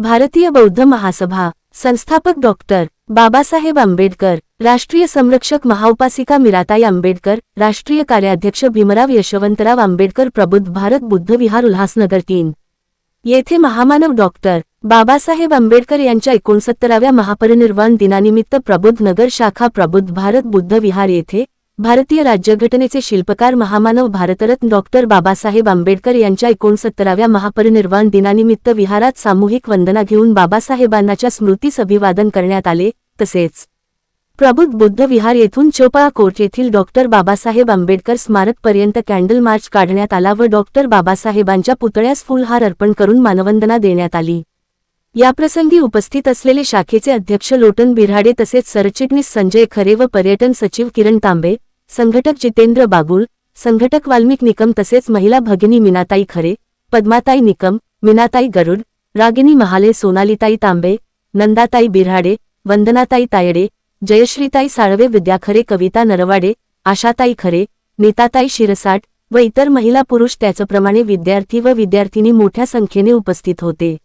भारतीय बौद्ध महासभा, संस्थापक डॉक्टर बाबासाहेब आंबेडकर, राष्ट्रीय संरक्षक महाउपासिका मीराताई आंबेडकर, राष्ट्रीय कार्याध्यक्ष भीमराव यशवंतराव आंबेडकर, प्रबुद्ध भारत बुद्ध विहार, उल्हासनगर 3 येथे महामानव डॉक्टर बाबासाहेब आंबेडकर यांच्या 69व्या महापरिनिर्वाण दिनानिमित्त प्रबुद्ध नगर शाखा, प्रबुद्ध भारत बुद्ध विहार येथे भारतीय राज्यघटनेचे शिल्पकार महामानव भारतरत्न डॉक्टर बाबासाहेब आंबेडकर यांच्या 69व्या महापरिनिर्वाण दिनानिमित्त विहारात सामूहिक वंदना घेऊन बाबासाहेबांच्या स्मृतीस अभिवादन करण्यात आले। तसेच प्रबुद्ध बुद्ध विहार येथून चोपळा कोर्ट येथील डॉक्टर बाबासाहेब आंबेडकर स्मारक पर्यंत कॅन्डल मार्च काढण्यात आला व डॉक्टर बाबासाहेबांच्या पुतळ्यास फुलहार अर्पण करून मानवंदना देण्यात आली। याप्रसंगी उपस्थित असलेले शाखेचे अध्यक्ष लोटन बिऱ्हाडे तसेच सरचिटणीस संजय खरे व पर्यटन सचिव किरण तांबे, संघटक जितेंद्र बागुल, संघटक वाल्मिक निकम तसेच महिला भगिनी मीनाताई खरे, पद्माताई निकम, मीनाताई गरुड, रागिनी महाले, सोनालीताई तांबे, नंदाताई बिऱ्हाडे, वंदनाताई तायडे, जयश्रीताई साळवे, विद्या खरे, कविता नरवाडे, आशाताई खरे, नीताताई शिरसाट व इतर महिला पुरुष त्याचप्रमाणे विद्यार्थी व विद्यार्थिनी मोठ्या संख्येने उपस्थित होते।